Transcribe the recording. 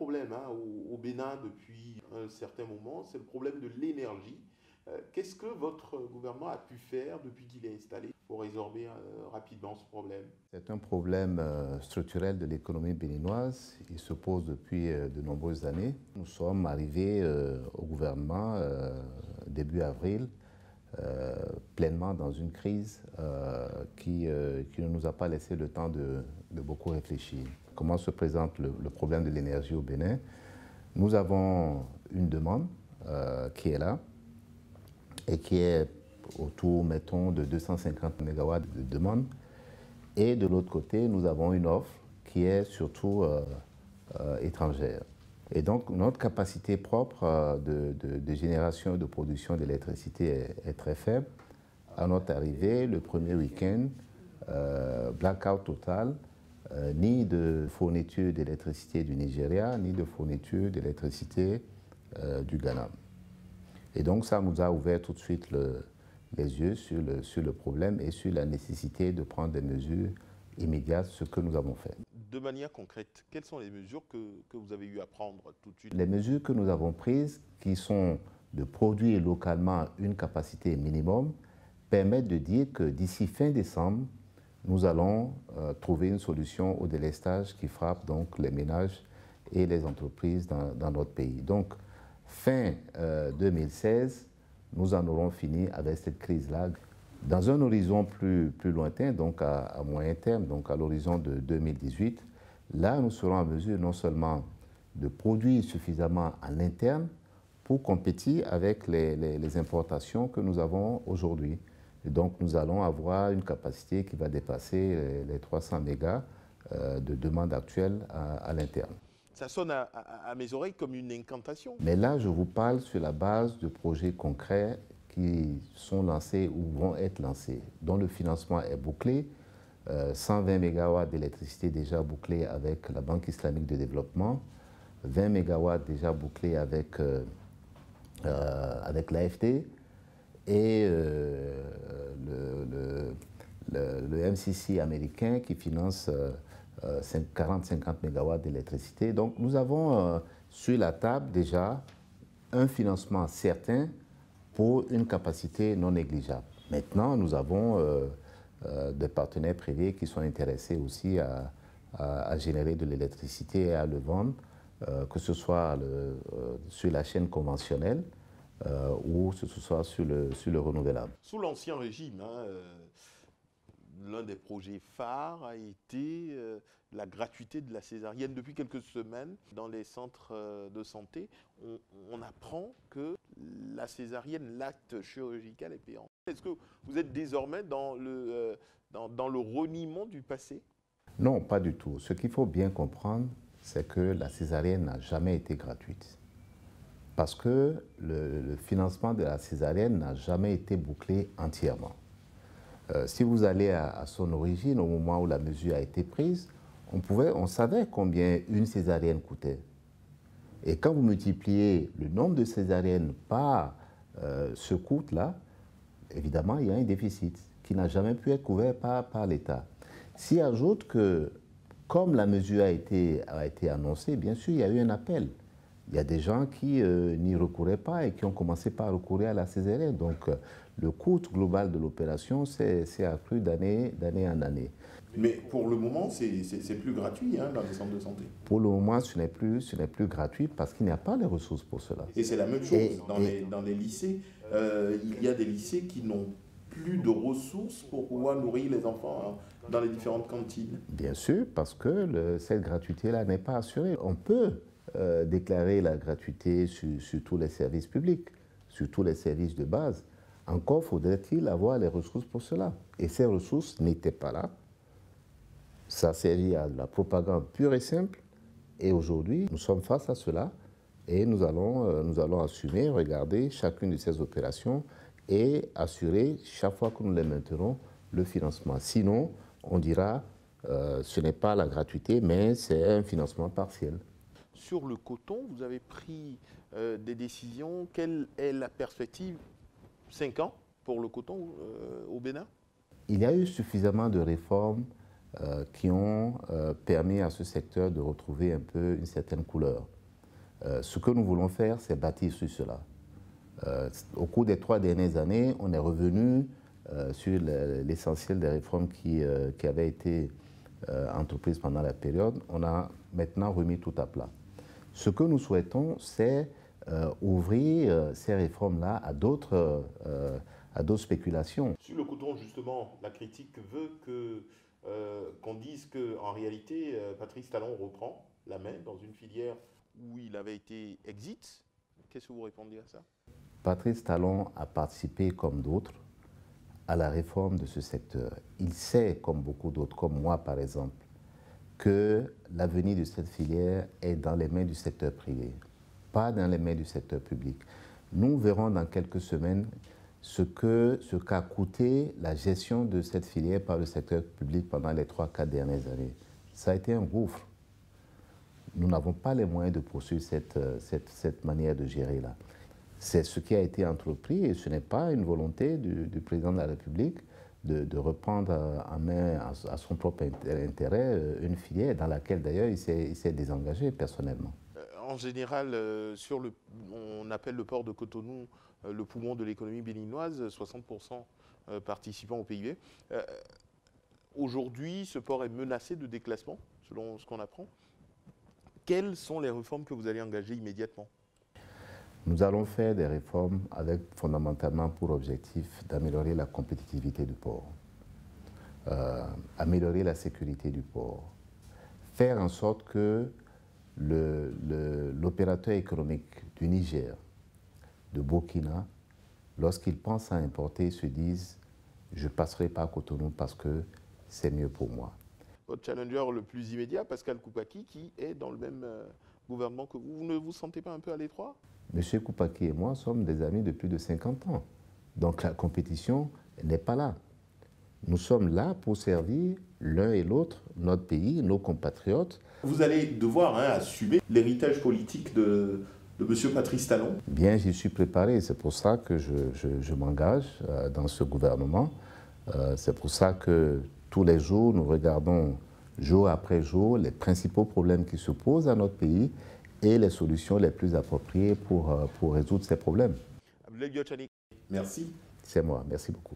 problème hein, au Bénin depuis un certain moment, c'est le problème de l'énergie. Qu'est-ce que votre gouvernement a pu faire depuis qu'il est installé pour résorber rapidement ce problème? C'est un problème structurel de l'économie béninoise. Il se pose depuis de nombreuses années. Nous sommes arrivés au gouvernement début avril, pleinement dans une crise qui ne nous a pas laissé le temps de beaucoup réfléchir. Comment se présente le problème de l'énergie au Bénin? Nous avons une demande qui est là et qui est autour, mettons, de 250 MW de demande. Et de l'autre côté, nous avons une offre qui est surtout étrangère. Et donc, notre capacité propre de génération et de production d'électricité est très faible. À notre arrivée, le premier week-end, blackout total, ni de fourniture d'électricité du Nigeria, ni de fourniture d'électricité du Ghana. Et donc, ça nous a ouvert tout de suite les yeux sur le problème et sur la nécessité de prendre des mesures immédiates, ce que nous avons fait. De manière concrète, quelles sont les mesures que vous avez eu à prendre tout de suite? Les mesures que nous avons prises, qui sont de produire localement une capacité minimum, permettent de dire que d'ici fin décembre, nous allons trouver une solution au délestage qui frappe donc les ménages et les entreprises dans notre pays. Donc, fin 2016, nous en aurons fini avec cette crise-là. Dans un horizon plus lointain, donc à moyen terme, donc à l'horizon de 2018, là, nous serons en mesure non seulement de produire suffisamment en interne pour compétir avec les importations que nous avons aujourd'hui. Et donc, nous allons avoir une capacité qui va dépasser les 300 mégas de demande actuelle à l'interne. Ça sonne à mes oreilles comme une incantation. Mais là, je vous parle sur la base de projets concrets qui sont lancés ou vont être lancés, dont le financement est bouclé. 120 MW d'électricité déjà bouclés avec la Banque islamique de développement, 20 MW déjà bouclés avec l'AFD et le MCC américain qui finance 40-50 MW d'électricité. Donc nous avons sur la table déjà un financement certain pour une capacité non négligeable. Maintenant, nous avons des partenaires privés qui sont intéressés aussi à générer de l'électricité et à le vendre, que ce soit sur la chaîne conventionnelle ou que ce soit sur le renouvelable. Sous l'Ancien Régime, hein, l'un des projets phares a été la gratuité de la césarienne. Depuis quelques semaines, dans les centres de santé, on apprend que la césarienne, l'acte chirurgical est payant. Est-ce que vous êtes désormais dans le reniement du passé? Non, pas du tout. Ce qu'il faut bien comprendre, c'est que la césarienne n'a jamais été gratuite. Parce que le financement de la césarienne n'a jamais été bouclé entièrement. Si vous allez à son origine, au moment où la mesure a été prise, on savait combien une césarienne coûtait. Et quand vous multipliez le nombre de césariennes par ce coût-là, évidemment, il y a un déficit qui n'a jamais pu être couvert par l'État. S'y ajoute que, comme la mesure a été annoncée, bien sûr, il y a eu un appel. Il y a des gens qui n'y recouraient pas et qui ont commencé par recourir à la césarienne. Donc, le coût global de l'opération s'est accru d'année en année. Mais pour le moment, c'est plus gratuit hein, dans les centres de santé. Pour le moment, ce n'est plus gratuit parce qu'il n'y a pas les ressources pour cela. Et c'est la même chose dans les lycées. Il y a des lycées qui n'ont plus de ressources pour pouvoir nourrir les enfants dans les différentes cantines. Bien sûr, parce que cette gratuité-là n'est pas assurée. On peut déclarer la gratuité sur tous les services publics, sur tous les services de base. Encore faudrait-il avoir les ressources pour cela. Et ces ressources n'étaient pas là. Ça servait à la propagande pure et simple. Et aujourd'hui, nous sommes face à cela et nous allons assumer, regarder chacune de ces opérations et assurer, chaque fois que nous les maintenons, le financement. Sinon, on dira ce n'est pas la gratuité, mais c'est un financement partiel. Sur le coton, vous avez pris des décisions. Quelle est la perspective? 5 ans pour le coton au Bénin? Il y a eu suffisamment de réformes qui ont permis à ce secteur de retrouver un peu une certaine couleur. Ce que nous voulons faire, c'est bâtir sur cela. Au cours des 3 dernières années, on est revenu sur l'essentiel des réformes qui avaient été entreprises pendant la période. On a maintenant remis tout à plat. Ce que nous souhaitons, c'est ouvrir ces réformes-là à d'autres spéculations. Sur le coton, justement, la critique veut qu'on dise qu'en réalité, Patrice Talon reprend la main dans une filière où il avait été exit. Qu'est-ce que vous répondez à ça? Patrice Talon a participé, comme d'autres, à la réforme de ce secteur. Il sait, comme beaucoup d'autres, comme moi par exemple, que l'avenir de cette filière est dans les mains du secteur privé, pas dans les mains du secteur public. Nous verrons dans quelques semaines ce qu'a coûté la gestion de cette filière par le secteur public pendant les 3-4 dernières années. Ça a été un gouffre. Nous n'avons pas les moyens de poursuivre cette manière de gérer là. C'est ce qui a été entrepris et ce n'est pas une volonté du président de la République de reprendre en main à son propre intérêt une filière dans laquelle d'ailleurs il s'est désengagé personnellement. En général, on appelle le port de Cotonou le poumon de l'économie béninoise, 60% participant au PIB. Aujourd'hui, ce port est menacé de déclassement, selon ce qu'on apprend. Quelles sont les réformes que vous allez engager immédiatement? Nous allons faire des réformes avec fondamentalement pour objectif d'améliorer la compétitivité du port, améliorer la sécurité du port, faire en sorte que l'opérateur économique du Niger, de Burkina, lorsqu'il pense à importer, se disent « je passerai par Cotonou parce que c'est mieux pour moi ». Votre challenger le plus immédiat, Pascal Koupaki, qui est dans le même gouvernement que vous, ne vous sentez pas un peu à l'étroit? Monsieur Koupaki et moi sommes des amis de plus de 50 ans. Donc la compétition n'est pas là. Nous sommes là pour servir l'un et l'autre, notre pays, nos compatriotes. Vous allez devoir assumer l'héritage politique de M. Patrice Talon. Bien, j'y suis préparé. C'est pour ça que je m'engage dans ce gouvernement. C'est pour ça que tous les jours, nous regardons jour après jour les principaux problèmes qui se posent à notre pays et les solutions les plus appropriées pour résoudre ces problèmes. Abdoulaye Diop Tchani, merci. C'est moi, merci beaucoup.